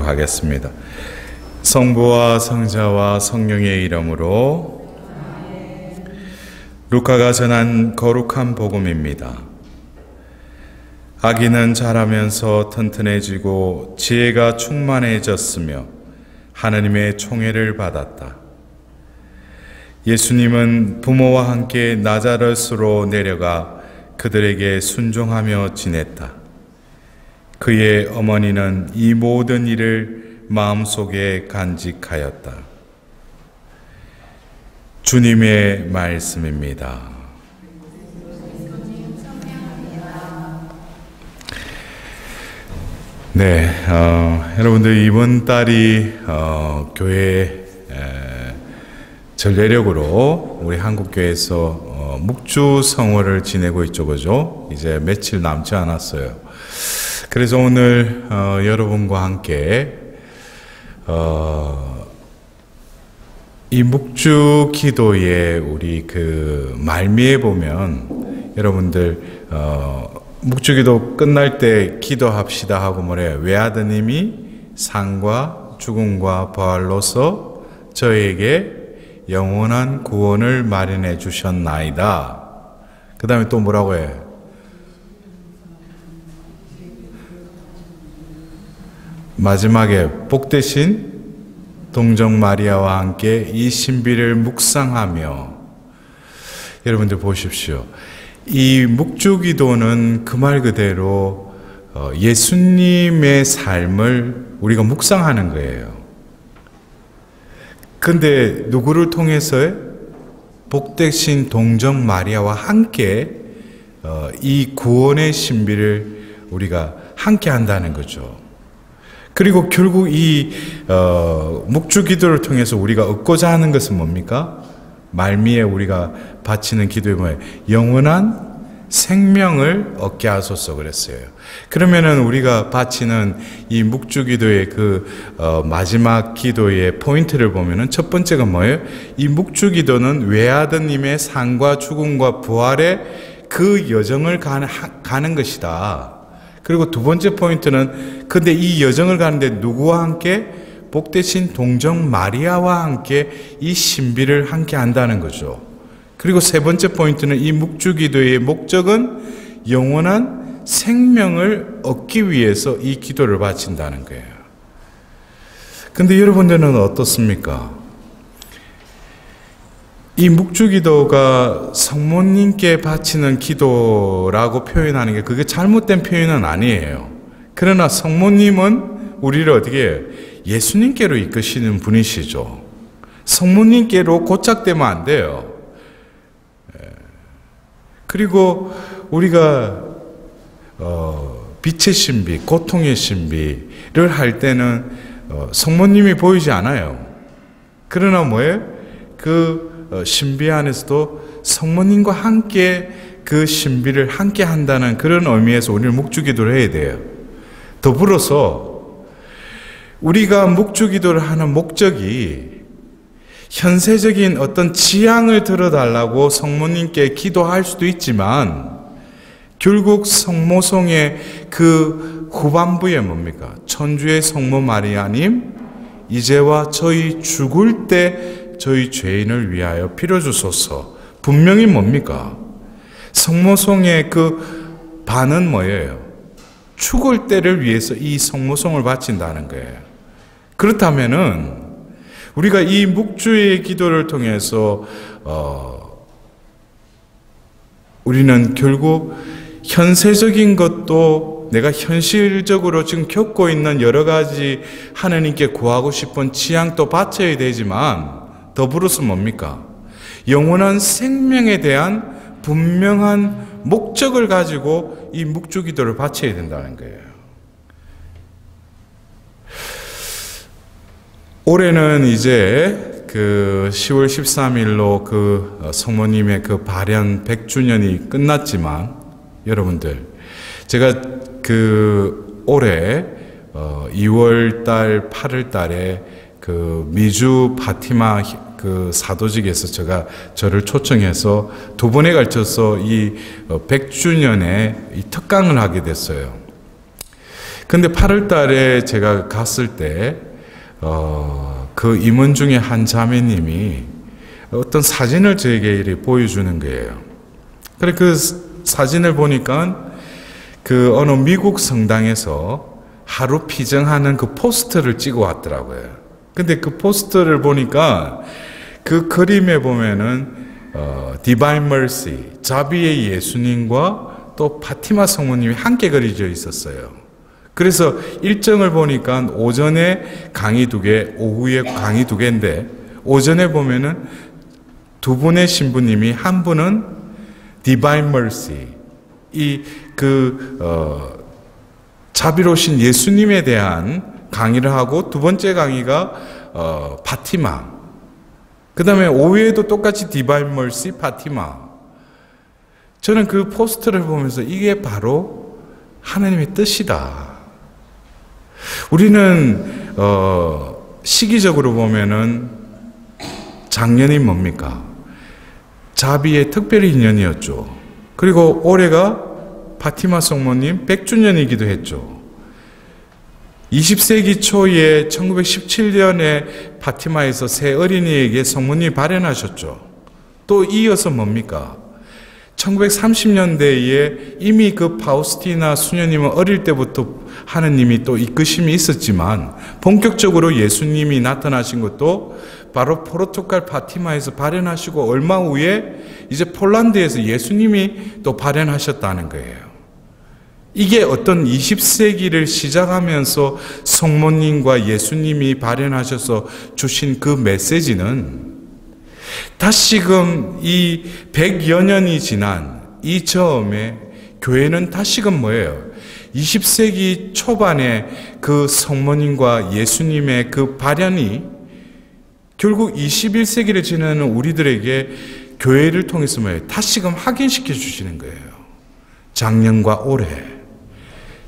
하겠습니다. 성부와 성자와 성령의 이름으로. 루카가 전한 거룩한 복음입니다. 아기는 자라면서 튼튼해지고 지혜가 충만해졌으며 하나님의 총애를 받았다. 예수님은 부모와 함께 나자렛으로 내려가 그들에게 순종하며 지냈다. 그의 어머니는 이 모든 일을 마음속에 간직하였다. 주님의 말씀입니다. 네, 여러분들 이번 달이 교회 전례력으로 우리 한국교회에서 묵주성월을 지내고 있죠, 그죠? 이제 며칠 남지 않았어요. 그래서 오늘 여러분과 함께 이 묵주 기도에 우리 그 말미에 보면 여러분들 묵주 기도 끝날 때 기도합시다 하고 뭐래요? 외아드님이 상과 죽음과 부활로서 저에게 영원한 구원을 마련해 주셨나이다. 그 다음에 또 뭐라고 해? 마지막에 복되신 동정 마리아와 함께 이 신비를 묵상하며. 여러분들 보십시오. 이 묵주기도는 그 말 그대로 예수님의 삶을 우리가 묵상하는 거예요. 근데 누구를 통해서요? 복되신 동정 마리아와 함께 이 구원의 신비를 우리가 함께 한다는 거죠. 그리고 결국 이 묵주기도를 통해서 우리가 얻고자 하는 것은 뭡니까? 말미에 우리가 바치는 기도에 뭐예요? 영원한 생명을 얻게 하소서 그랬어요. 그러면은 우리가 바치는 이 묵주기도의 그 마지막 기도의 포인트를 보면은 첫 번째가 뭐예요? 이 묵주기도는 외아드님의 상과 죽음과 부활의 그 여정을 가는 것이다. 그리고 두 번째 포인트는 근데 이 여정을 가는데 누구와 함께? 복되신 동정 마리아와 함께 이 신비를 함께 한다는 거죠. 그리고 세 번째 포인트는 이 묵주기도의 목적은 영원한 생명을 얻기 위해서 이 기도를 바친다는 거예요. 근데 여러분들은 어떻습니까? 이 묵주기도가 성모님께 바치는 기도라고 표현하는 게 그게 잘못된 표현은 아니에요. 그러나 성모님은 우리를 어떻게 해요? 예수님께로 이끄시는 분이시죠. 성모님께로 고착되면 안 돼요. 그리고 우리가 빛의 신비, 고통의 신비를 할 때는 성모님이 보이지 않아요. 그러나 뭐예요? 그 신비 안에서도 성모님과 함께 그 신비를 함께 한다는 그런 의미에서 우리는 묵주기도를 해야 돼요. 더불어서 우리가 묵주기도를 하는 목적이 현세적인 어떤 지향을 들어달라고 성모님께 기도할 수도 있지만 결국 성모송의 그 후반부에 뭡니까? 천주의 성모 마리아님, 이제와 저희 죽을 때 저희 죄인을 위하여 빌어주소서. 분명히 뭡니까? 성모송의 그 반은 뭐예요? 죽을 때를 위해서 이 성모송을 바친다는 거예요. 그렇다면은 우리가 이 묵주의 기도를 통해서 우리는 결국 현세적인 것도 내가 현실적으로 지금 겪고 있는 여러 가지 하나님께 구하고 싶은 취향도 바쳐야 되지만 더불어서 뭡니까? 영원한 생명에 대한 분명한 목적을 가지고 이 묵주기도를 바쳐야 된다는 거예요. 올해는 이제 그 10월 13일로 그 성모님의 그 발현 100주년이 끝났지만 여러분들 제가 그 올해 2월 달 8월 달에 그 미주 파티마 그 사도직에서 저를 초청해서 두 번에 걸쳐서 이 100주년에 이 특강을 하게 됐어요. 근데 8월 달에 제가 갔을 때, 그 임원 중에 한 자매님이 어떤 사진을 저에게 이렇게 보여주는 거예요. 그래, 그 사진을 보니까 그 어느 미국 성당에서 하루 피정하는 그 포스터를 찍어 왔더라고요. 근데 그 포스터를 보니까 그 그림에 보면은 Divine Mercy, 자비의 예수님과 또 파티마 성모님이 함께 그려져 있었어요. 그래서 일정을 보니까 오전에 강의 2개, 오후에 강의 2개인데 오전에 보면은 2분의 신부님이, 한 분은 Divine Mercy, 자비로우신 예수님에 대한 강의를 하고, 2번째 강의가 파티마, 그 다음에 오후에도 똑같이 Divine Mercy, 파티마. 저는 그 포스터를 보면서 이게 바로 하나님의 뜻이다. 우리는 시기적으로 보면은 작년이 뭡니까? 자비의 특별 인연이었죠. 그리고 올해가 파티마 성모님 100주년이기도 했죠. 20세기 초에 1917년에 파티마에서 새 어린이에게 성모님이 발현하셨죠. 또 이어서 뭡니까? 1930년대에 이미 그 파우스티나 수녀님은 어릴 때부터 하느님이 또 이끄심이 있었지만 본격적으로 예수님이 나타나신 것도 바로 포르투갈 파티마에서 발현하시고 얼마 후에 이제 폴란드에서 예수님이 또 발현하셨다는 거예요. 이게 어떤 20세기를 시작하면서 성모님과 예수님이 발현하셔서 주신 그 메시지는 다시금 이 100여 년이 지난 이 즈음에 교회는 다시금 뭐예요? 20세기 초반에 그 성모님과 예수님의 그 발현이 결국 21세기를 지나는 우리들에게 교회를 통해서 뭐예요? 다시금 확인시켜 주시는 거예요. 작년과 올해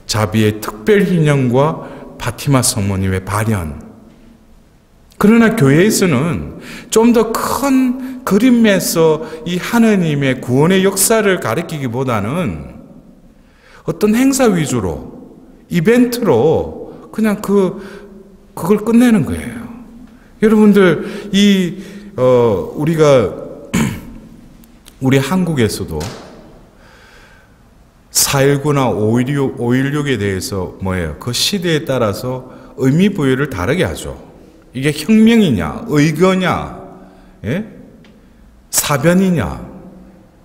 자비의 특별 희년과 파티마 성모님의 발현. 그러나 교회에서는 좀 더 큰 그림에서 이 하느님의 구원의 역사를 가리키기보다는 어떤 행사 위주로, 이벤트로 그냥 그걸 끝내는 거예요. 여러분들, 우리가 우리 한국에서도 4.19나 5.16에 대해서 뭐예요? 그 시대에 따라서 의미 부여를 다르게 하죠. 이게 혁명이냐, 의거냐, 예? 사변이냐.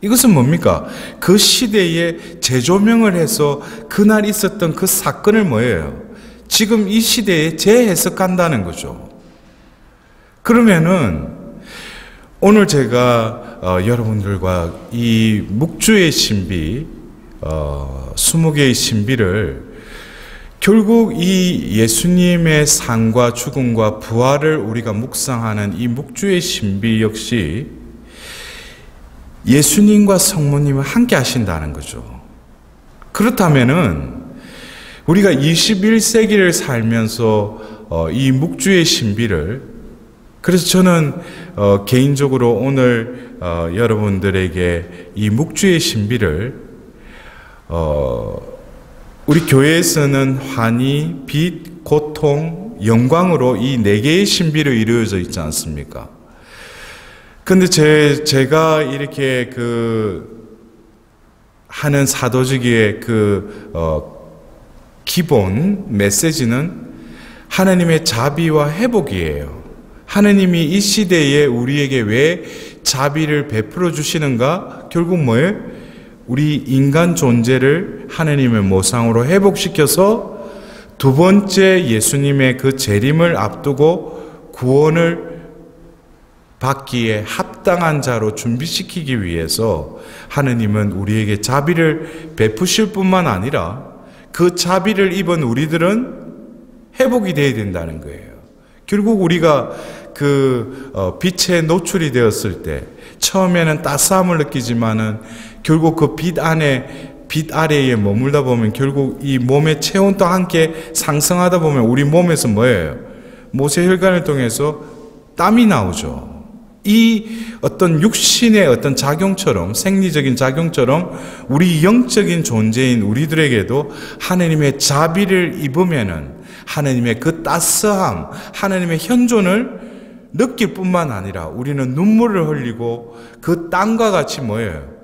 이것은 뭡니까? 그 시대에 재조명을 해서 그날 있었던 그 사건을 뭐예요? 지금 이 시대에 재해석한다는 거죠. 그러면은 오늘 제가 여러분들과 이 묵주의 신비, 20개의 신비를 결국 이 예수님의 삶과 죽음과 부활을 우리가 묵상하는 이 묵주의 신비 역시 예수님과 성모님을 함께 하신다는 거죠. 그렇다면은 우리가 21세기를 살면서 이 묵주의 신비를, 그래서 저는 개인적으로 오늘 여러분들에게 이 묵주의 신비를 우리 교회에서는 환희, 빛, 고통, 영광으로 이 4개의 신비로 이루어져 있지 않습니까? 근데 제가 이렇게 하는 사도직의 기본 메시지는 하나님의 자비와 회복이에요. 하나님이 이 시대에 우리에게 왜 자비를 베풀어 주시는가? 결국 뭐예요? 우리 인간 존재를 하나님의 모상으로 회복시켜서 2번째 예수님의 그 재림을 앞두고 구원을 받기에 합당한 자로 준비시키기 위해서 하나님은 우리에게 자비를 베푸실 뿐만 아니라 그 자비를 입은 우리들은 회복이 되어야 된다는 거예요. 결국 우리가 빛에 노출이 되었을 때 처음에는 따스함을 느끼지만은 결국 그 빛 아래에 머물다 보면 결국 이 몸의 체온도 함께 상승하다 보면 우리 몸에서 뭐예요? 모세혈관을 통해서 땀이 나오죠. 이 어떤 육신의 어떤 작용처럼, 생리적인 작용처럼 우리 영적인 존재인 우리들에게도 하나님의 자비를 입으면은 하나님의 그 따스함, 하나님의 현존을 느낄 뿐만 아니라 우리는 눈물을 흘리고 그 땅과 같이 뭐예요?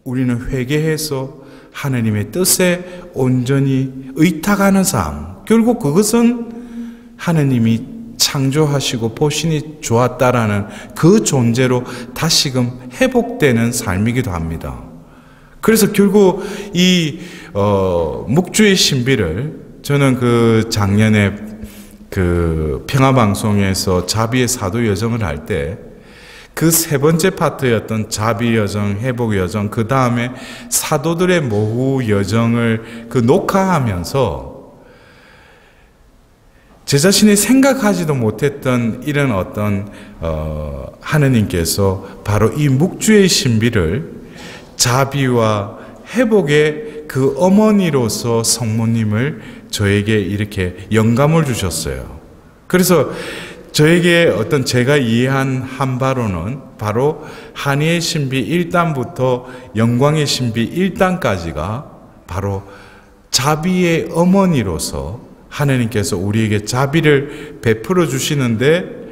우리는 회개해서 하나님의 뜻에 온전히 의탁하는 삶. 결국 그것은 하나님이 창조하시고 보시니 좋았다라는 그 존재로 다시금 회복되는 삶이기도 합니다. 그래서 결국 이 묵주의 신비를 저는 그 작년에 그 평화방송에서 자비의 사도 여정을 할 때 그 세 번째 파트였던 자비 여정, 회복 여정, 그 다음에 사도들의 모후 여정을 그 녹화하면서 제 자신이 생각하지도 못했던 이런 어떤 하느님께서 바로 이 묵주의 신비를 자비와 회복의 그 어머니로서 성모님을 저에게 이렇게 영감을 주셨어요. 그래서 저에게 어떤 제가 이해한 한 바로는 바로 한의의 신비 1단부터 영광의 신비 1단까지가 바로 자비의 어머니로서 하나님께서 우리에게 자비를 베풀어 주시는데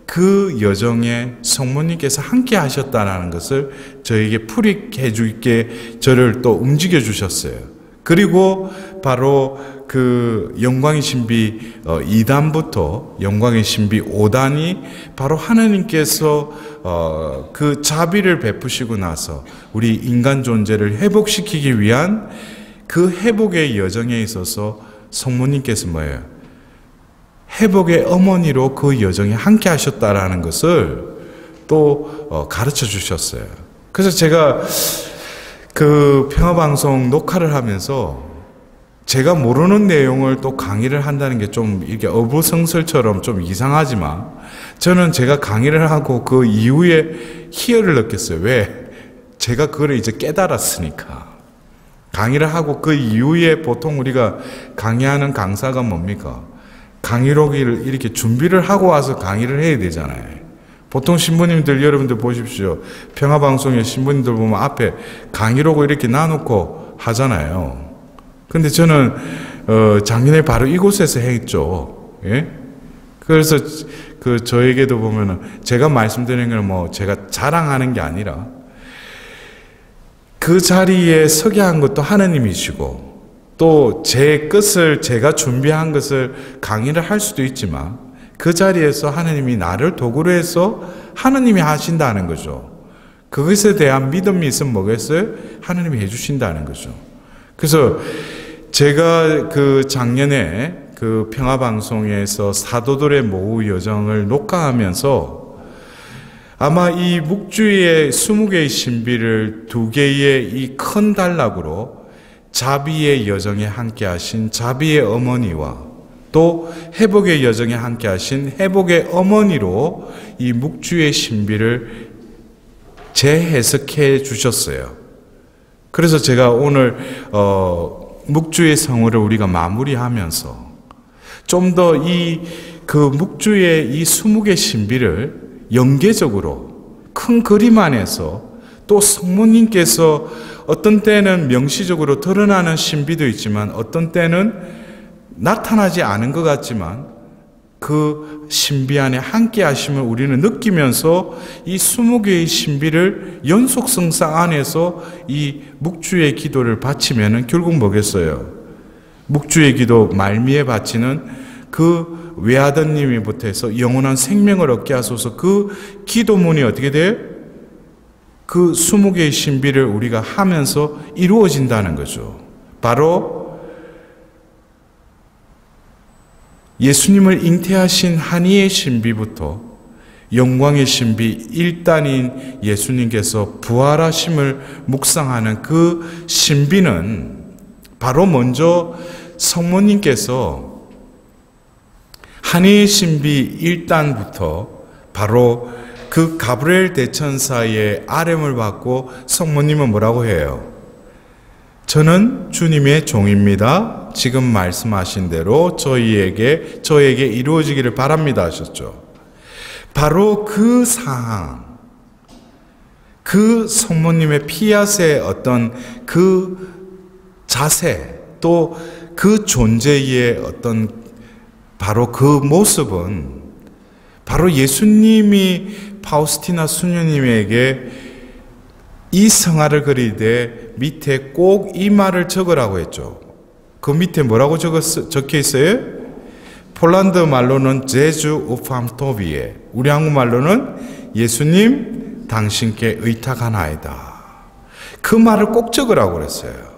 그 여정에 성모님께서 함께 하셨다는 것을 저에게 풀이해 주게 저를 또 움직여 주셨어요. 그리고 바로 그 영광의 신비 2단부터 영광의 신비 5단이 바로 하나님께서 그 자비를 베푸시고 나서 우리 인간 존재를 회복시키기 위한 그 회복의 여정에 있어서 성모님께서 뭐예요? 회복의 어머니로 그 여정에 함께 하셨다라는 것을 또 가르쳐 주셨어요. 그래서 제가 그 평화방송 녹화를 하면서 제가 모르는 내용을 또 강의를 한다는 게 좀 이렇게 어부성설처럼 좀 이상하지만 저는 제가 강의를 하고 그 이후에 희열을 느꼈어요. 왜? 제가 그걸 이제 깨달았으니까. 강의를 하고 그 이후에 보통 우리가 강의하는 강사가 뭡니까? 강의록을 이렇게 준비를 하고 와서 강의를 해야 되잖아요. 보통 신부님들 여러분들 보십시오. 평화방송에 신부님들 보면 앞에 강의록을 이렇게 놔놓고 하잖아요. 근데 저는 작년에 바로 이곳에서 했죠. 예? 그래서 그 저에게도 보면은 제가 말씀드리는 건 뭐 제가 자랑하는 게 아니라 그 자리에 서게 한 것도 하나님이시고 또 제 것을 제가 준비한 것을 강의를 할 수도 있지만 그 자리에서 하나님이 나를 도구로 해서 하나님이 하신다는 거죠. 그것에 대한 믿음이 있으면 뭐겠어요? 하나님이 해주신다는 거죠. 그래서 제가 그 작년에 그 평화방송에서 사도들의 모후 여정을 녹화하면서 아마 이 묵주의 20개의 신비를 2개의 이 큰 단락으로 자비의 여정에 함께 하신 자비의 어머니와 또 회복의 여정에 함께 하신 회복의 어머니로 이 묵주의 신비를 재해석해 주셨어요. 그래서 제가 오늘 묵주의 성호를 우리가 마무리하면서 좀 더 이 그 묵주의 이 20개 신비를 연계적으로 큰 그림 안에서 또 성모님께서 어떤 때는 명시적으로 드러나는 신비도 있지만 어떤 때는 나타나지 않은 것 같지만 그 신비 안에 함께 하심을 우리는 느끼면서 이 20개의 신비를 연속성상 안에서 이 묵주의 기도를 바치면은 결국 뭐겠어요? 묵주의 기도 말미에 바치는 그 외아드님이부터 해서 영원한 생명을 얻게 하소서 그 기도문이 어떻게 돼요? 그 20개의 신비를 우리가 하면서 이루어진다는 거죠. 바로 예수님을 잉태하신 한의의 신비부터 영광의 신비 1단인 예수님께서 부활하심을 묵상하는 그 신비는 바로 먼저 성모님께서 한의의 신비 1단부터 바로 그 가브리엘 대천사의 아뢰음을 받고 성모님은 뭐라고 해요? 저는 주님의 종입니다. 지금 말씀하신 대로 저에게 이루어지기를 바랍니다 하셨죠. 바로 그 상황, 그 성모님의 피앗의 어떤 그 자세, 또 그 존재의 어떤 바로 그 모습은 바로 예수님이 파우스티나 수녀님에게 이 성화를 그리되 밑에 꼭 이 말을 적으라고 했죠. 그 밑에 뭐라고 적혀 있어요? 폴란드 말로는 제주 우팜토비에, 우리 한국말로는 예수님 당신께 의탁하나이다. 그 말을 꼭 적으라고 그랬어요.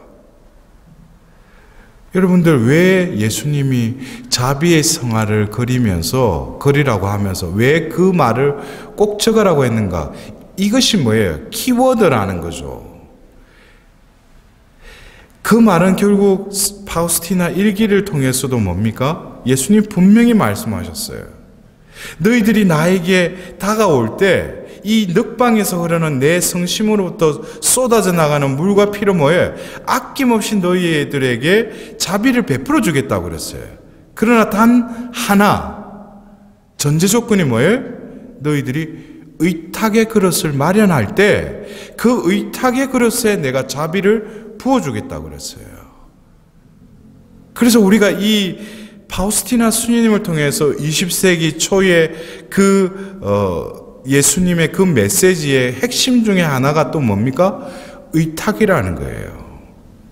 여러분들, 왜 예수님이 자비의 성화를 그리라고 하면서 왜 그 말을 꼭 적으라고 했는가? 이것이 뭐예요? 키워드라는 거죠. 그 말은 결국 파우스티나 일기를 통해서도 뭡니까? 예수님 분명히 말씀하셨어요. 너희들이 나에게 다가올 때 이 늑방에서 흐르는 내 성심으로부터 쏟아져 나가는 물과 피로 뭐예요? 아낌없이 너희들에게 자비를 베풀어 주겠다고 그랬어요. 그러나 단 하나, 전제 조건이 뭐예요? 너희들이 의탁의 그릇을 마련할 때 그 의탁의 그릇에 내가 자비를 부어주겠다고 그랬어요. 그래서 우리가 이 파우스티나 수녀님을 통해서 20세기 초에 예수님의 그 메시지의 핵심 중에 하나가 또 뭡니까? 의탁이라는 거예요.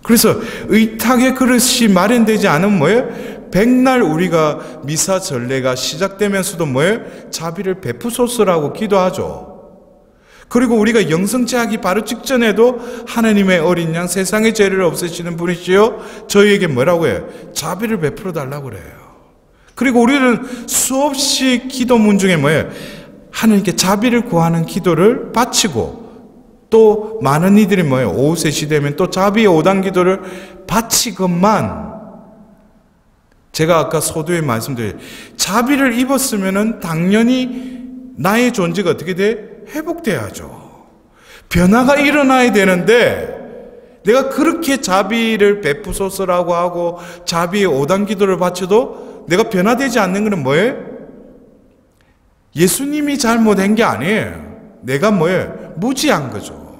그래서 의탁의 그릇이 마련되지 않으면 뭐예요? 백날 우리가 미사 전례가 시작되면서도 뭐예요? 자비를 베푸소서라고 기도하죠. 그리고 우리가 영성체하기 바로 직전에도 하나님의 어린 양 세상의 죄를 없애시는 분이시여 저희에게 뭐라고 해요? 자비를 베풀어 달라고 그래요. 그리고 우리는 수없이 기도문 중에 뭐예요? 하나님께 자비를 구하는 기도를 바치고 또 많은 이들이 뭐예요? 오후 3시 되면 또 자비의 5단 기도를 바치건만 제가 아까 서두에 말씀드린 자비를 입었으면은 당연히 나의 존재가 어떻게 돼? 회복돼야죠. 변화가 일어나야 되는데 내가 그렇게 자비를 베푸소서라고 하고 자비의 5단 기도를 바쳐도 내가 변화되지 않는 것은 뭐예요? 예수님이 잘못한 게 아니에요. 내가 뭐예요? 무지한 거죠.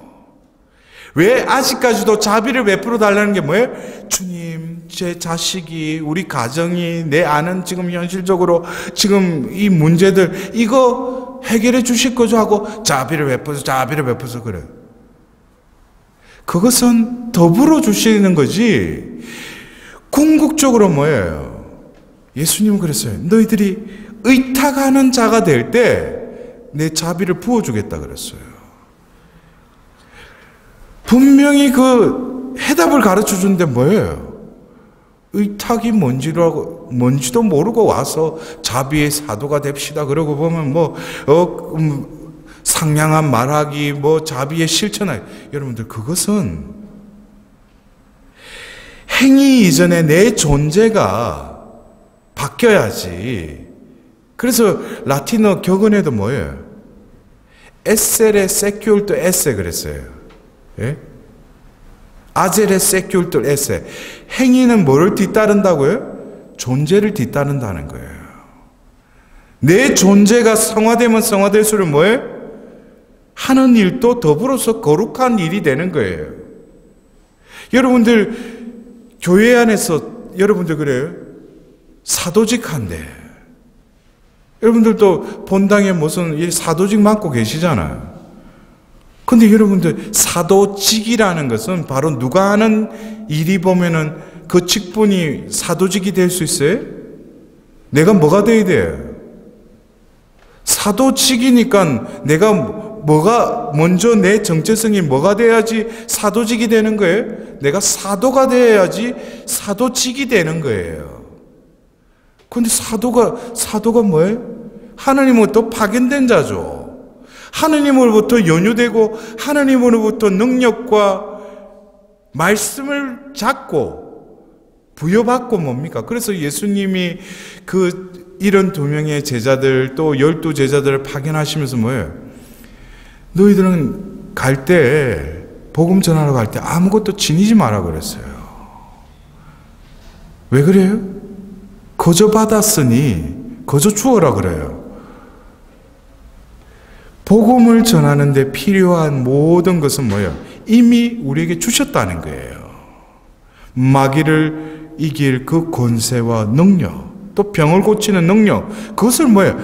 왜 아직까지도 자비를 베풀어 달라는 게 뭐예요? 주님, 제 자식이, 우리 가정이, 내 아는 지금 현실적으로 지금 이 문제들 이거 해결해 주실 거죠 하고 자비를 베풀어서 그래요. 그것은 더불어 주시는 거지 궁극적으로 뭐예요? 예수님은 그랬어요. 너희들이 의탁하는 자가 될 때 내 자비를 부어주겠다 그랬어요. 분명히 그 해답을 가르쳐 주는데 뭐예요? 의탁이 뭔지도 모르고 와서 자비의 사도가 됩시다. 그러고 보면 상냥한 말하기, 자비의 실천하기. 여러분들, 그것은 행위 이전에 내 존재가 바뀌어야지. 그래서 라틴어 격언에도 뭐예요? 에세레 세큐울토 에세 그랬어요. 예? 아제레 세큐울토 에세. 행위는 뭐를 뒤따른다고요? 존재를 뒤따른다는 거예요. 내 존재가 성화되면 성화될수록 뭐예요? 하는 일도 더불어서 거룩한 일이 되는 거예요. 여러분들 교회 안에서 여러분들 그래요? 사도직한데 여러분들도 본당에 무슨 사도직 맡고 계시잖아요. 근데 여러분들 사도직이라는 것은 바로 누가 하는 일이 보면은 그 직분이 사도직이 될 수 있어요? 내가 뭐가 돼야 돼요? 사도직이니까 내가 뭐가 먼저 내 정체성이 뭐가 돼야지 사도직이 되는 거예요? 내가 사도가 돼야지 사도직이 되는 거예요. 근데 사도가 뭐예요? 하나님으로부터 파견된 자죠. 하나님으로부터 연유되고 하나님으로부터 능력과 말씀을 잡고 부여받고 뭡니까? 그래서 예수님이 이런 2명의 제자들 또 12제자들을 파견하시면서 뭐예요? 너희들은 갈 때 복음 전하러 갈 때 아무것도 지니지 마라 그랬어요. 왜 그래요? 거저 받았으니 거저 주어라 그래요. 복음을 전하는 데 필요한 모든 것은 뭐예요? 이미 우리에게 주셨다는 거예요. 마귀를 이길 그 권세와 능력, 또 병을 고치는 능력, 그것을 뭐예요?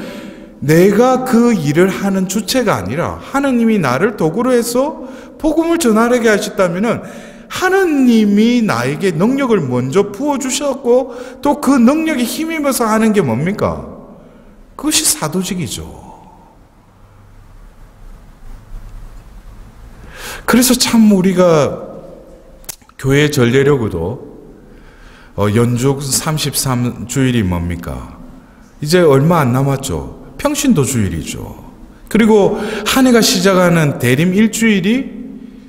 내가 그 일을 하는 주체가 아니라 하느님이 나를 도구로 해서 복음을 전하게 하셨다면은 하느님이 나에게 능력을 먼저 부어주셨고 또 그 능력에 힘입어서 하는 게 뭡니까? 그것이 사도직이죠. 그래서 참 우리가 교회 전례력으로도 연족 33주일이 뭡니까? 이제 얼마 안 남았죠. 평신도 주일이죠. 그리고 한 해가 시작하는 대림 일주일이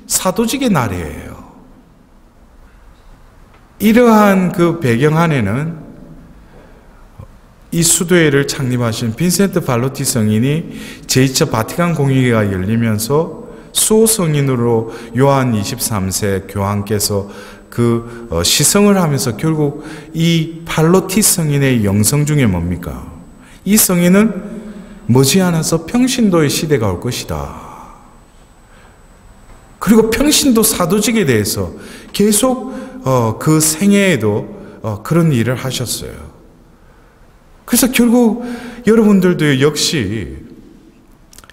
사도직의 날이에요. 이러한 그 배경 안에는 이 수도회를 창립하신 빈센트 발로티 성인이 제2차 바티칸 공의회가 열리면서 수호 성인으로 요한 23세 교황께서 그 시성을 하면서 결국 이 발로티 성인의 영성 중에 뭡니까? 이 성인은 머지않아서 평신도의 시대가 올 것이다. 그리고 평신도 사도직에 대해서 계속 그 생애에도 그런 일을 하셨어요. 그래서 결국 여러분들도 역시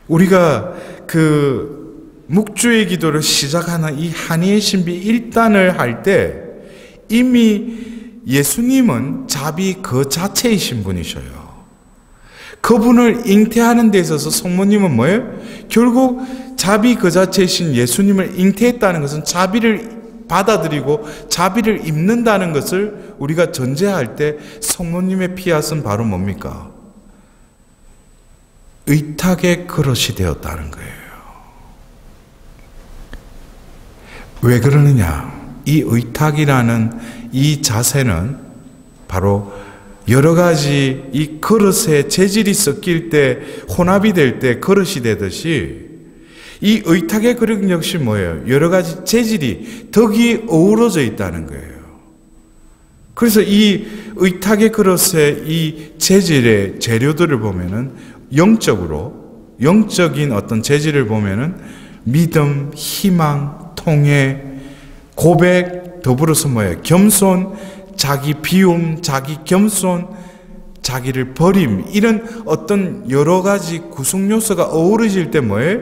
우리가 그 묵주의 기도를 시작하는 이 한의의 신비 1단을 할 때 이미 예수님은 자비 그 자체이신 분이셔요. 그분을 잉태하는 데 있어서 성모님은 뭐예요? 결국 자비 그 자체이신 예수님을 잉태했다는 것은 자비를 받아들이고 자비를 입는다는 것을 우리가 전제할 때 성모님의 피앗은 바로 뭡니까? 의탁의 그릇이 되었다는 거예요. 왜 그러느냐? 이 의탁이라는 이 자세는 바로 여러 가지 이 그릇의 재질이 섞일 때 혼합이 될 때 그릇이 되듯이 이 의탁의 그릇 역시 뭐예요? 여러 가지 재질이 덕이 어우러져 있다는 거예요. 그래서 이 의탁의 그릇의 이 재질의 재료들을 보면은 영적인 어떤 재질을 보면은 믿음, 희망, 통회, 고백, 더불어서 뭐예요? 겸손, 자기 비움, 자기 겸손, 자기를 버림, 이런 어떤 여러 가지 구성 요소가 어우러질 때 뭐예요?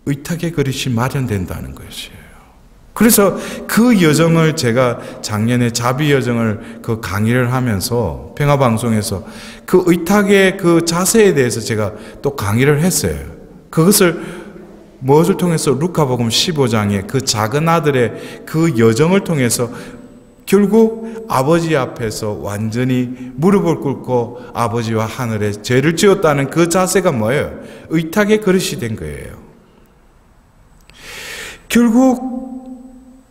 의탁의 그릇이 마련된다는 것이에요. 그래서 그 여정을 제가 작년에 자비 여정을 그 강의를 하면서 평화방송에서 그 의탁의 그 자세에 대해서 제가 또 강의를 했어요. 그것을 무엇을 통해서 루카복음 15장의 그 작은 아들의 그 여정을 통해서 결국 아버지 앞에서 완전히 무릎을 꿇고 아버지와 하늘에 죄를 지었다는 그 자세가 뭐예요? 의탁의 그릇이 된 거예요. 결국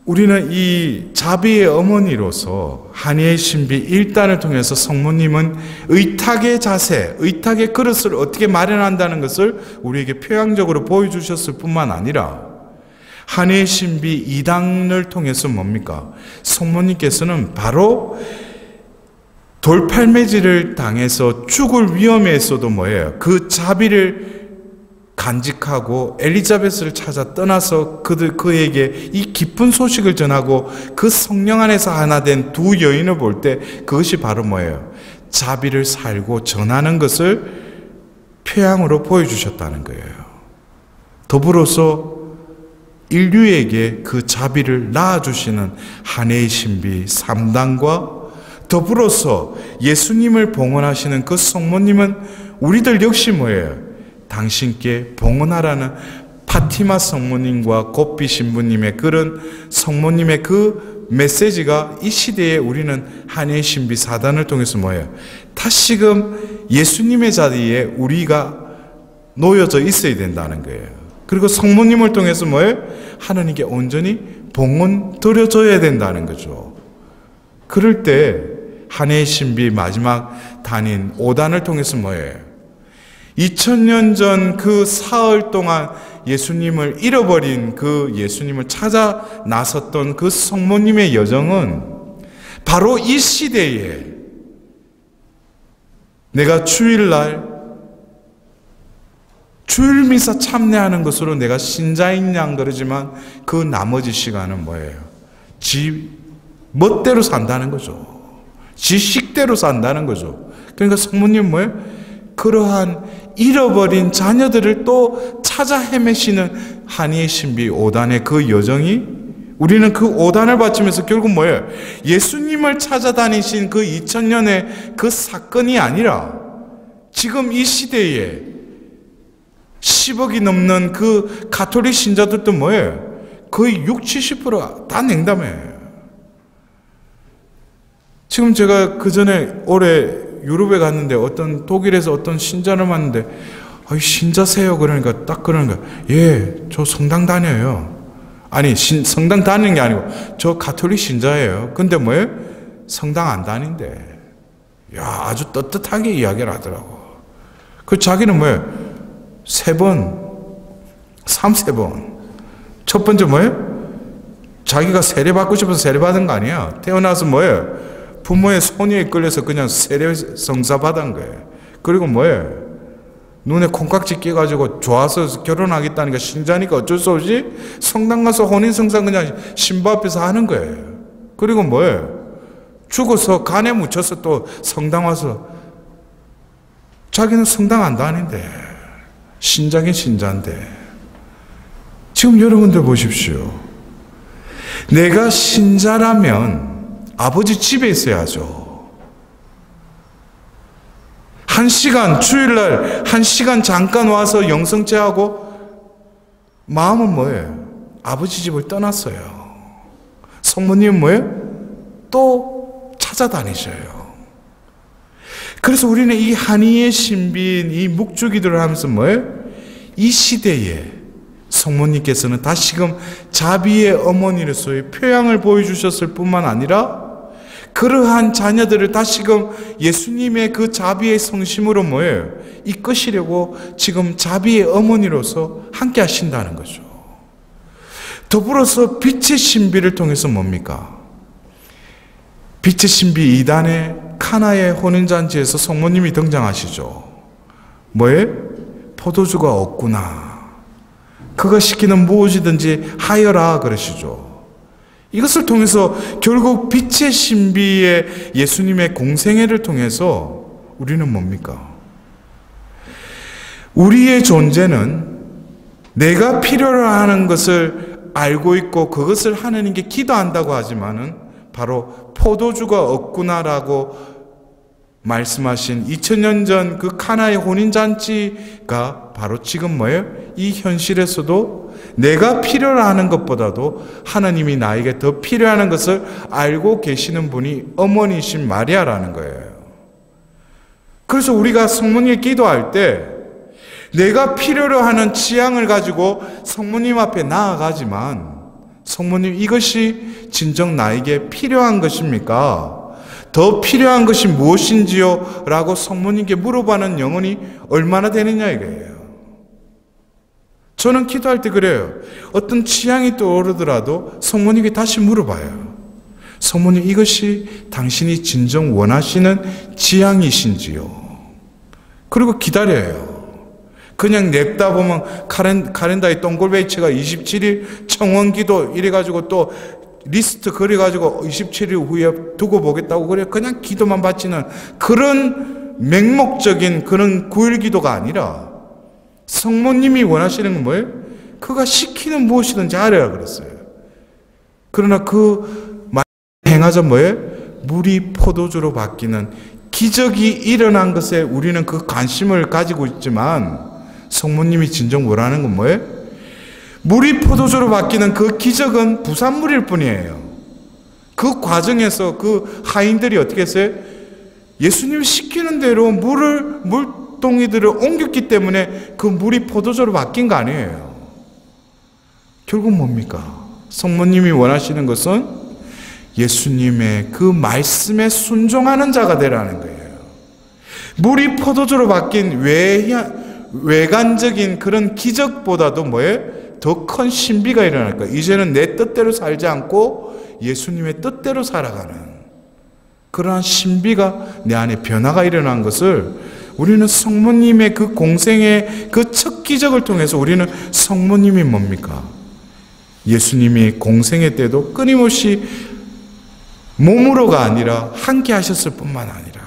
우리는 이 자비의 어머니로서 한의의 신비 1단을 통해서 성모님은 의탁의 자세, 의탁의 그릇을 어떻게 마련한다는 것을 우리에게 표양적으로 보여주셨을 뿐만 아니라 한의의 신비 2단을 통해서 뭡니까? 성모님께서는 바로 돌팔매질을 당해서 죽을 위험에서도 뭐예요? 그 자비를 간직하고 엘리자베스를 찾아 떠나서 그에게 이 기쁜 소식을 전하고 그 성령 안에서 하나 된 두 여인을 볼 때 그것이 바로 뭐예요? 자비를 살고 전하는 것을 표양으로 보여주셨다는 거예요. 더불어서 인류에게 그 자비를 낳아주시는 한해의 신비 3단과 더불어서 예수님을 봉헌하시는 그 성모님은 우리들 역시 뭐예요? 당신께 봉헌하라는 파티마 성모님과 곱비 신부님의 그런 성모님의 그 메시지가 이 시대에 우리는 한해의 신비 4단을 통해서 뭐예요? 다시금 예수님의 자리에 우리가 놓여져 있어야 된다는 거예요. 그리고 성모님을 통해서 뭐예요? 하나님께 온전히 봉헌 드려줘야 된다는 거죠. 그럴 때 한해의 신비 마지막 단인 5단을 통해서 뭐예요? 2000년 전 그 사흘 동안 예수님을 잃어버린 그 예수님을 찾아 나섰던 그 성모님의 여정은 바로 이 시대에 주일 미사 참여하는 것으로 내가 신자인 양 그러지만 그 나머지 시간은 뭐예요? 지 멋대로 산다는 거죠. 지 식대로 산다는 거죠. 그러니까 성모님 뭐예요? 그러한 잃어버린 자녀들을 또 찾아 헤매시는 한이의 신비 5단의 그 여정이, 우리는 그 5단을 바치면서 결국 뭐예요? 예수님을 찾아다니신 그 2000년의 그 사건이 아니라 지금 이 시대에 10억이 넘는 그 가톨릭 신자들도 뭐예요? 거의 60, 70%다 냉담해요. 지금 제가 그 전에 올해 유럽에 갔는데 어떤 독일에서 어떤 신자를 만났는데 신자세요? 그러니까 딱 그러는 거예요. 예, 저 성당 다녀요. 아니 성당 다니는 게 아니고 저 가톨릭 신자예요. 근데 뭐예요? 성당 안 다닌대. 야, 아주 떳떳하게 이야기를 하더라고. 그 자기는 뭐예요? 3번, 3번. 첫 번째 뭐예요? 자기가 세례받고 싶어서 세례받은 거 아니야. 태어나서 뭐예요? 부모의 손에 이끌려서 그냥 세례 성사 받은 거예요. 그리고 뭐예요? 눈에 콩깍지 끼가지고 좋아서 결혼하겠다니까 신자니까 어쩔 수 없이 성당 가서 혼인성사 그냥 신부 앞에서 하는 거예요. 그리고 뭐예요? 죽어서 간에 묻혀서 또 성당 와서 자기는 성당 안 다닌대. 신자긴 신자인데. 지금 여러분들 보십시오. 내가 신자라면 아버지 집에 있어야죠. 1시간, 주일날 1시간 잠깐 와서 영성제하고 마음은 뭐예요? 아버지 집을 떠났어요. 성모님은 뭐예요? 또 찾아다니셔요. 그래서 우리는 이 한이의 신비인 이 묵주기도를 하면서 뭐예요? 이 시대에 성모님께서는 다시금 자비의 어머니로서의 표양을 보여주셨을 뿐만 아니라 그러한 자녀들을 다시금 예수님의 그 자비의 성심으로 뭐예요? 이끄시려고 지금 자비의 어머니로서 함께 하신다는 거죠. 더불어서 빛의 신비를 통해서 뭡니까? 빛의 신비 2단의 카나의 혼인잔치에서 성모님이 등장하시죠. 뭐예요? 포도주가 없구나. 그가 시키는 무엇이든지 하여라 그러시죠. 이것을 통해서 결국 빛의 신비의 예수님의 공생애를 통해서 우리는 뭡니까? 우리의 존재는 내가 필요로 하는 것을 알고 있고 그것을 하느님께 기도한다고 하지만은 바로 포도주가 없구나라고 말씀하신 2000년 전 그 카나의 혼인잔치가 바로 지금 뭐예요? 이 현실에서도 내가 필요로 하는 것보다도 하나님이 나에게 더 필요한 것을 알고 계시는 분이 어머니신 마리아라는 거예요. 그래서 우리가 성모님께 기도할 때 내가 필요로 하는 취향을 가지고 성모님 앞에 나아가지만 성모님 이것이 진정 나에게 필요한 것입니까? 더 필요한 것이 무엇인지요? 라고 성모님께 물어보는 영혼이 얼마나 되느냐 이거예요. 저는 기도할 때 그래요. 어떤 취향이 떠오르더라도 성모님께 다시 물어봐요. 성모님 이것이 당신이 진정 원하시는 취향이신지요? 그리고 기다려요. 그냥 냅다 보면 카렌다에 동글베이치가 27일 청원기도 이래가지고 또 리스트 그려가지고 27일 후에 두고 보겠다고 그래. 그냥 기도만 바치는 그런 맹목적인 그런 9일 기도가 아니라 성모님이 원하시는 건 뭐예요? 그가 시키는 무엇이든지 하려고 그랬어요. 그러나 그 행하자 뭐예요? 물이 포도주로 바뀌는 기적이 일어난 것에 우리는 그 관심을 가지고 있지만 성모님이 진정 원하는 건 뭐예요? 물이 포도주로 바뀌는 그 기적은 부산물일 뿐이에요. 그 과정에서 그 하인들이 어떻게 했어요? 예수님이 시키는 대로 물동이들을 옮겼기 때문에 그 물이 포도주로 바뀐 거 아니에요. 결국 뭡니까? 성모님이 원하시는 것은 예수님의 그 말씀에 순종하는 자가 되라는 거예요. 물이 포도주로 바뀐 외관적인 그런 기적보다도 뭐예요? 더 큰 신비가 일어날 거예요. 이제는 내 뜻대로 살지 않고 예수님의 뜻대로 살아가는 그러한 신비가 내 안에 변화가 일어난 것을 우리는 성모님의 그 공생의 그 첫 기적을 통해서 우리는 성모님이 뭡니까? 예수님이 공생의 때도 끊임없이 몸으로가 아니라 함께 하셨을 뿐만 아니라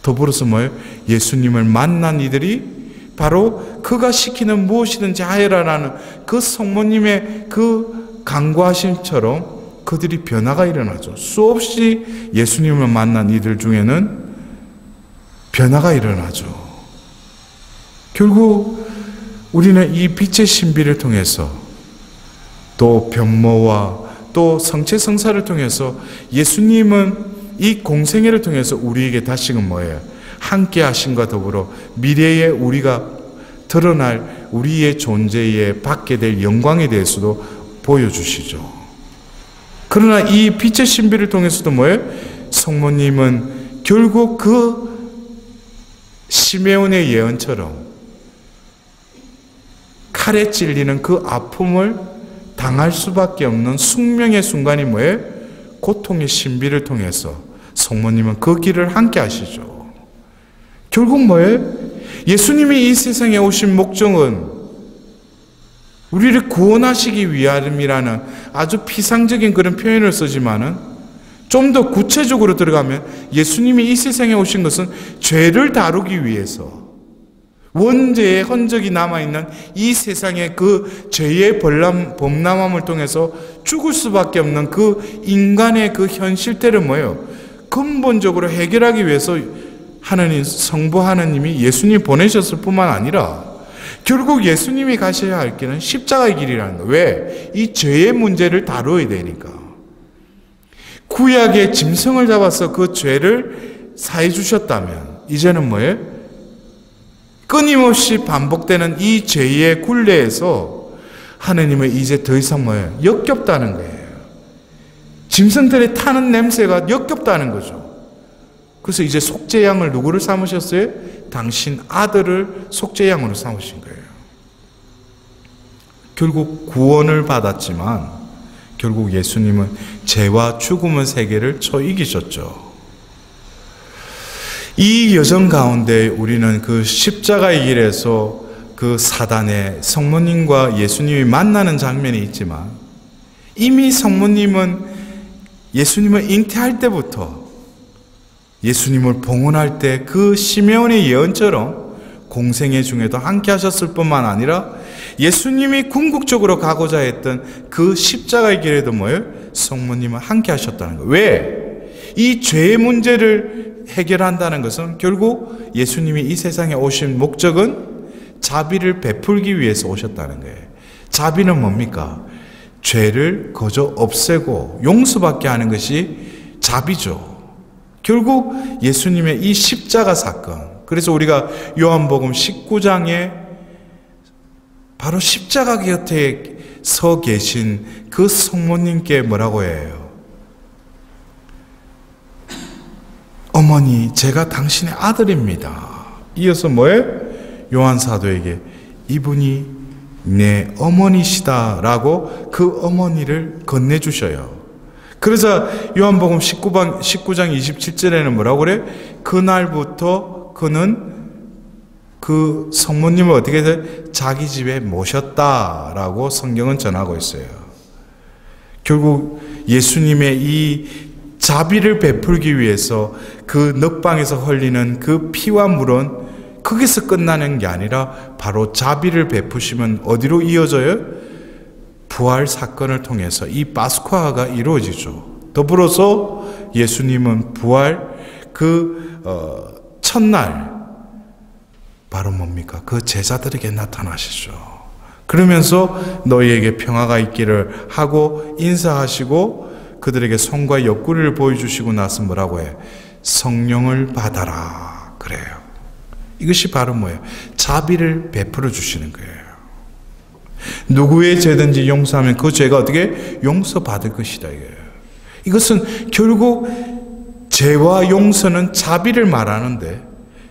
더불어서 뭐예요? 예수님을 만난 이들이 바로 그가 시키는 무엇이든지 하여라라는 그 성모님의 그 간구하심처럼 그들이 변화가 일어나죠. 수없이 예수님을 만난 이들 중에는 변화가 일어나죠. 결국 우리는 이 빛의 신비를 통해서 또 변모와 또 성체성사를 통해서 예수님은 이 공생애를 통해서 우리에게 다시금 뭐예요? 함께 하심과 더불어 미래에 우리가 드러날 우리의 존재에 받게 될 영광에 대해서도 보여주시죠. 그러나 이 빛의 신비를 통해서도 뭐예요? 성모님은 결국 그 시메온의 예언처럼 칼에 찔리는 그 아픔을 당할 수밖에 없는 숙명의 순간이 뭐예요? 고통의 신비를 통해서 성모님은 그 길을 함께 하시죠. 결국 뭐예요? 예수님이 이 세상에 오신 목적은 우리를 구원하시기 위함이라는 아주 피상적인 그런 표현을 쓰지만은 좀 더 구체적으로 들어가면 예수님이 이 세상에 오신 것은 죄를 다루기 위해서 원죄의 흔적이 남아있는 이 세상의 그 죄의 범람함을 통해서 죽을 수밖에 없는 그 인간의 그 현실대를 뭐예요? 근본적으로 해결하기 위해서 하나님, 성부 하나님이 예수님 보내셨을 뿐만 아니라 결국 예수님이 가셔야 할 길은 십자가의 길이라는 거예요. 왜? 이 죄의 문제를 다루어야 되니까. 구약의 짐승을 잡아서 그 죄를 사해 주셨다면 이제는 뭐예요? 끊임없이 반복되는 이 죄의 굴레에서 하나님은 이제 더 이상 뭐예요? 역겹다는 거예요. 짐승들이 타는 냄새가 역겹다는 거죠. 그래서 이제 속죄양을 누구를 삼으셨어요? 당신 아들을 속죄양으로 삼으신 거예요. 결국 구원을 받았지만 결국 예수님은 죄와 죽음의 세계를 이기셨죠. 이 여정 가운데 우리는 그 십자가의 길에서 그 사단의 성모님과 예수님이 만나는 장면이 있지만 이미 성모님은 예수님을 잉태할 때부터 예수님을 봉헌할 때 그 시메온의 예언처럼 공생애 중에도 함께 하셨을 뿐만 아니라 예수님이 궁극적으로 가고자 했던 그 십자가의 길에도 뭐예요? 성모님은 함께 하셨다는 거예요. 왜? 이 죄의 문제를 해결한다는 것은 결국 예수님이 이 세상에 오신 목적은 자비를 베풀기 위해서 오셨다는 거예요. 자비는 뭡니까? 죄를 거저 없애고 용서받게 하는 것이 자비죠. 결국 예수님의 이 십자가 사건, 그래서 우리가 요한복음 19장에 바로 십자가 곁에 서 계신 그 성모님께 뭐라고 해요? 어머니, 제가 당신의 아들입니다. 이어서 뭐예요? 요한 사도에게 이분이 내 어머니시다라고 그 어머니를 건네주셔요. 그래서 요한복음 19장 27절에는 뭐라고 그래? 그날부터 그는 그 성모님을 어떻게 해서 자기 집에 모셨다라고 성경은 전하고 있어요. 결국 예수님의 이 자비를 베풀기 위해서 그 넉방에서 흘리는 그 피와 물은 거기서 끝나는 게 아니라 바로 자비를 베푸시면 어디로 이어져요? 부활 사건을 통해서 이 파스쿠아가 이루어지죠. 더불어서 예수님은 부활 첫날 바로 뭡니까? 그 제자들에게 나타나시죠. 그러면서 너희에게 평화가 있기를 하고 인사하시고 그들에게 손과 옆구리를 보여주시고 나서 뭐라고 해? 성령을 받아라 그래요. 이것이 바로 뭐예요? 자비를 베풀어 주시는 거예요. 누구의 죄든지 용서하면 그 죄가 어떻게 용서받을 것이다 이거예요. 이것은 결국 죄와 용서는 자비를 말하는데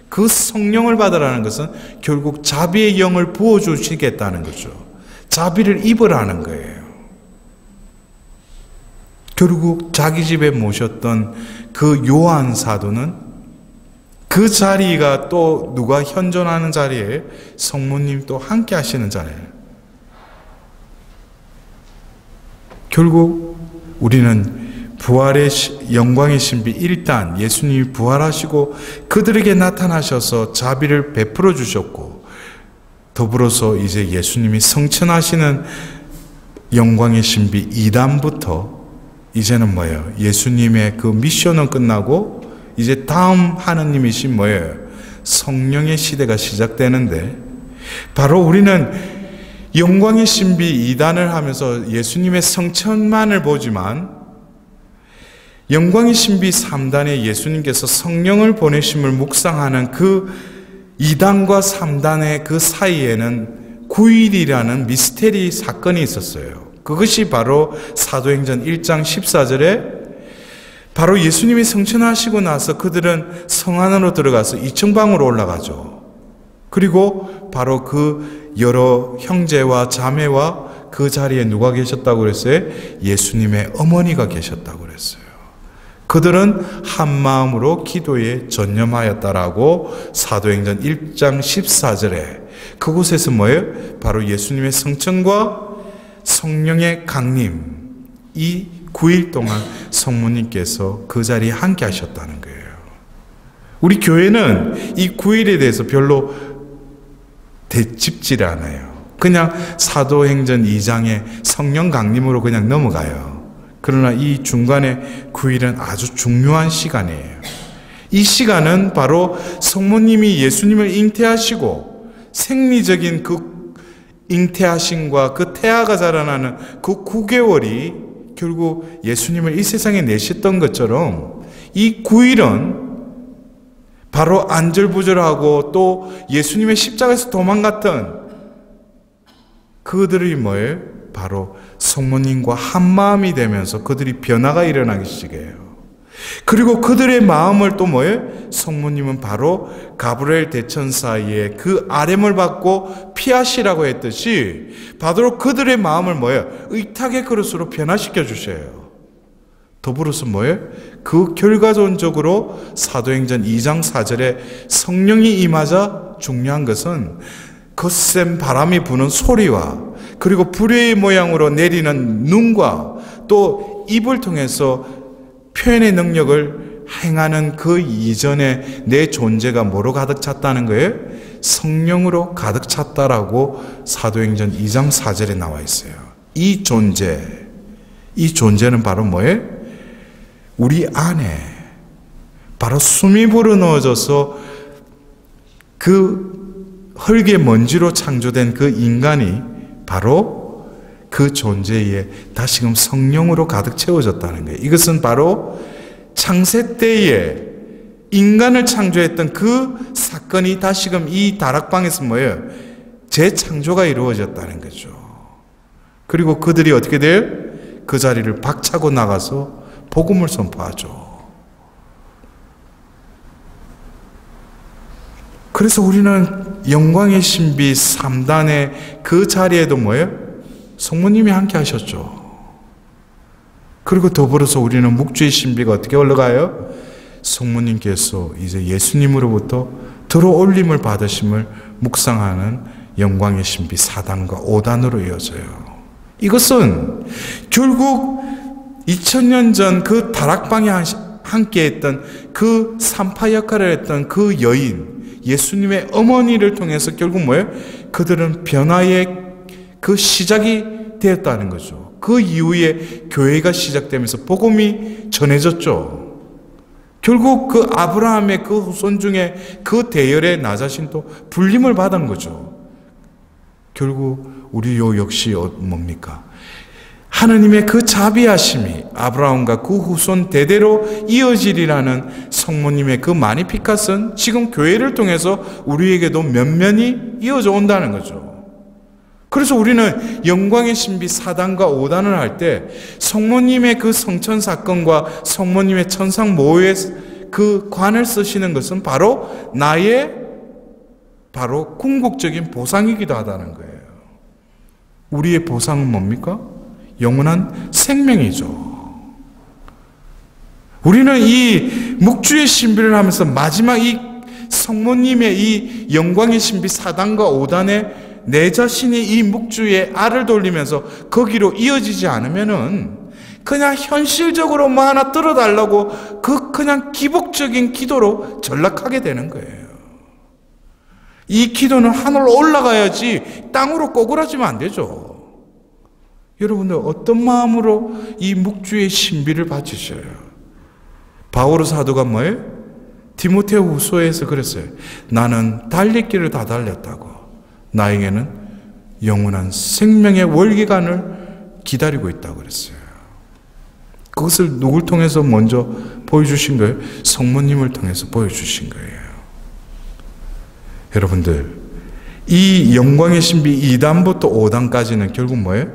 그 성령을 받으라는 것은 결국 자비의 영을 부어주시겠다는 거죠. 자비를 입으라는 거예요. 결국 자기 집에 모셨던 그 요한 사도는 그 자리가 또 누가 현존하는 자리에 성모님 또 함께 하시는 자리예요. 결국 우리는 부활의 영광의 신비, 일단 예수님이 부활하시고 그들에게 나타나셔서 자비를 베풀어 주셨고, 더불어서 이제 예수님이 성천하시는 영광의 신비 2단부터 이제는 뭐예요? 예수님의 그 미션은 끝나고 이제 다음 하느님이신 뭐예요? 성령의 시대가 시작되는데, 바로 우리는 영광의 신비 2단을 하면서 예수님의 성천만을 보지만, 영광의 신비 3단에 예수님께서 성령을 보내심을 묵상하는 그 2단과 3단의 그 사이에는 9일이라는 미스테리 사건이 있었어요. 그것이 바로 사도행전 1장 14절에 바로 예수님이 성천하시고 나서 그들은 성 안으로 들어가서 2층방으로 올라가죠. 그리고 바로 그 여러 형제와 자매와 그 자리에 누가 계셨다고 그랬어요? 예수님의 어머니가 계셨다고 그랬어요. 그들은 한 마음으로 기도에 전념하였다라고 사도행전 1장 14절에 그곳에서 뭐예요? 바로 예수님의 성천과 성령의 강림, 이 9일 동안 성모님께서 그 자리에 함께 하셨다는 거예요. 우리 교회는 이 9일에 대해서 별로 되짚질 않아요. 그냥 사도행전 2장의 성령 강림으로 그냥 넘어가요. 그러나 이 중간에 9일은 아주 중요한 시간이에요. 이 시간은 바로 성모님이 예수님을 잉태하시고 생리적인 그 잉태하심과 그 태아가 자라나는 그 9개월이 결국 예수님을 이 세상에 내셨던 것처럼 이 9일은 바로 안절부절하고 또 예수님의 십자가에서 도망갔던 그들이 뭐예요? 바로 성모님과 한마음이 되면서 그들이 변화가 일어나기 시작해요. 그리고 그들의 마음을 또 뭐예요? 성모님은 바로 가브리엘 대천사의 그 아뢰을 받고 피하시라고 했듯이 바로 그들의 마음을 뭐예요? 의탁의 그릇으로 변화시켜 주셔요. 더불어서 뭐예요? 그 결과론적으로 사도행전 2장 4절에 성령이 임하자 중요한 것은 거센 바람이 부는 소리와 그리고 불의 모양으로 내리는 눈과 또 입을 통해서 표현의 능력을 행하는 그 이전에 내 존재가 뭐로 가득 찼다는 거예요? 성령으로 가득 찼다라고 사도행전 2장 4절에 나와 있어요. 이 존재는 바로 뭐예요? 우리 안에 바로 숨이 불어넣어져서 그 흙의 먼지로 창조된 그 인간이 바로 그 존재에 다시금 성령으로 가득 채워졌다는 거예요. 이것은 바로 창세 때에 인간을 창조했던 그 사건이 다시금 이 다락방에서 뭐예요? 재창조가 이루어졌다는 거죠. 그리고 그들이 어떻게 돼요? 그 자리를 박차고 나가서 복음을 선포하죠. 그래서 우리는 영광의 신비 3단의 그 자리에도 뭐예요? 성모님이 함께 하셨죠. 그리고 더불어서 우리는 묵주의 신비가 어떻게 올라가요? 성모님께서 이제 예수님으로부터 들어올림을 받으심을 묵상하는 영광의 신비 4단과 5단으로 이어져요. 이것은 결국 2000년 전 그 다락방에 함께 했던 그 산파 역할을 했던 그 여인, 예수님의 어머니를 통해서 결국 뭐예요? 그들은 변화의 그 시작이 되었다는 거죠. 그 이후에 교회가 시작되면서 복음이 전해졌죠. 결국 그 아브라함의 그 후손 중에 그 대열의 나 자신도 불림을 받은 거죠. 결국 우리 역시 뭡니까? 하느님의 그 자비하심이 아브라함과 그 후손 대대로 이어지리라는 성모님의 그 마니피카스는 지금 교회를 통해서 우리에게도 면면이 이어져 온다는 거죠. 그래서 우리는 영광의 신비 4단과 5단을 할 때 성모님의 그 성천 사건과 성모님의 천상 모의 그 관을 쓰시는 것은 바로 나의 바로 궁극적인 보상이기도 하다는 거예요. 우리의 보상은 뭡니까? 영원한 생명이죠. 우리는 이 묵주의 신비를 하면서 마지막 이 성모님의 이 영광의 신비 4단과 5단에 내 자신이 이 묵주에 알을 돌리면서 거기로 이어지지 않으면은 그냥 현실적으로 뭐 하나 들어달라고 그냥 기복적인 기도로 전락하게 되는 거예요. 이 기도는 하늘로 올라가야지 땅으로 꼬꾸라지면 안 되죠. 여러분들 어떤 마음으로 이 묵주의 신비를 바치셔요? 바오로 사도가 뭐예요? 디모데 후서에서 그랬어요. 나는 달리기를 다 달렸다고. 나에게는 영원한 생명의 월기관을 기다리고 있다고 그랬어요. 그것을 누굴 통해서 먼저 보여주신 거예요? 성모님을 통해서 보여주신 거예요. 여러분들, 이 영광의 신비 2단부터 5단까지는 결국 뭐예요?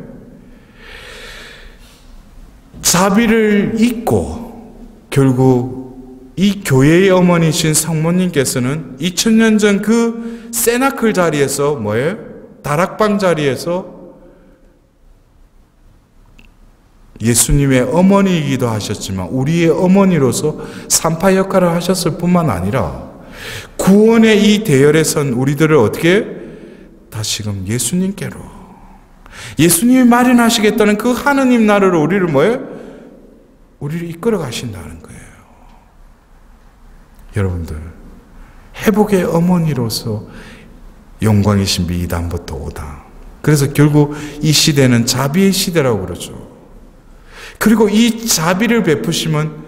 자비를 잊고 결국 이 교회의 어머니신 성모님께서는 2000년 전 그 세나클 자리에서 뭐예요? 다락방 자리에서 예수님의 어머니이기도 하셨지만 우리의 어머니로서 산파 역할을 하셨을 뿐만 아니라 구원의 이 대열에 선 우리들을 어떻게 다시금 예수님께로, 예수님이 마련하시겠다는 그 하느님 나라로 우리를 뭐예요? 우리를 이끌어 가신다는 거예요. 여러분들, 회복의 어머니로서 영광의 신비 2단부터 5단. 그래서 결국 이 시대는 자비의 시대라고 그러죠. 그리고 이 자비를 베푸심은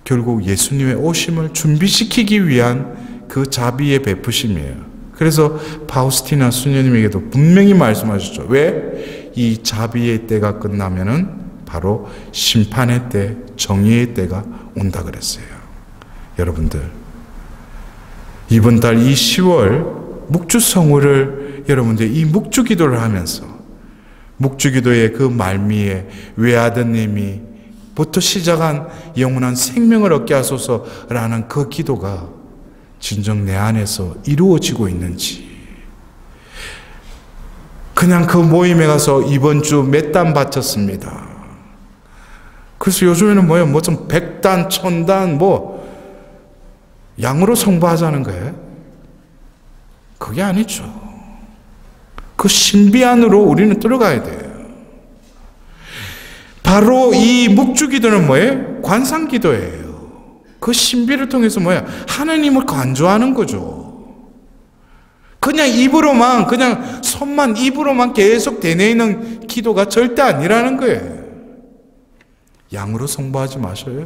결국 예수님의 오심을 준비시키기 위한 그 자비의 베푸심이에요. 그래서 파우스티나 수녀님에게도 분명히 말씀하셨죠. 왜? 이 자비의 때가 끝나면은 바로 심판의 때, 정의의 때가 온다 그랬어요. 여러분들, 이번 달 이 10월 묵주성호를 여러분들 이 묵주기도를 하면서 묵주기도의 그 말미에 외아드님이 부터 시작한 영원한 생명을 얻게 하소서라는 그 기도가 진정 내 안에서 이루어지고 있는지, 그냥 그 모임에 가서 이번 주 몇 단 바쳤습니다. 그래서 요즘에는 뭐예요? 뭐 좀 100단, 1000단 뭐 양으로 성부하자는 거예요. 그게 아니죠. 그 신비 안으로 우리는 들어가야 돼요. 바로 이 묵주기도는 뭐예요? 관상기도예요. 그 신비를 통해서 뭐야? 하나님을 간주하는 거죠. 그냥 입으로만, 그냥 손만 입으로만 계속 되뇌이는 기도가 절대 아니라는 거예요. 양으로 성부하지 마셔요.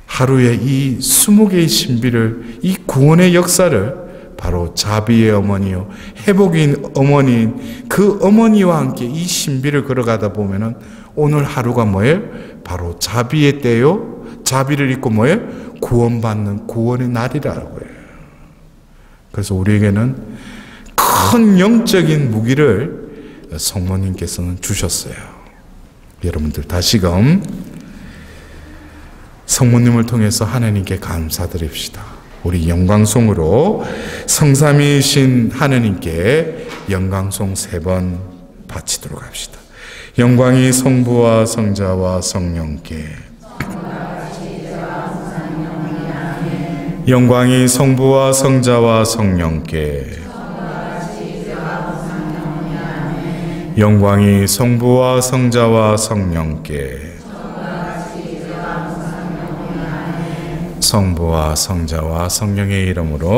하루에 이 20개의 신비를, 이 구원의 역사를 바로 자비의 어머니요, 회복의 어머니인 그 어머니와 함께 이 신비를 걸어가다 보면은 오늘 하루가 뭐예요? 바로 자비의 때요, 자비를 잊고 뭐예요? 구원받는 구원의 날이라고 해요. 그래서 우리에게는 큰 영적인 무기를 성모님께서는 주셨어요. 여러분들 다시금 성모님을 통해서 하나님께 감사드립시다. 우리 영광송으로 성삼위이신 하느님께 영광송 3번 바치도록 합시다. 영광이 성부와 성자와 성령께, 영광이 성부와 성자와 성령께, 영광이 성부와 성자와 성령께, 성부와 성자와 성령의 이름으로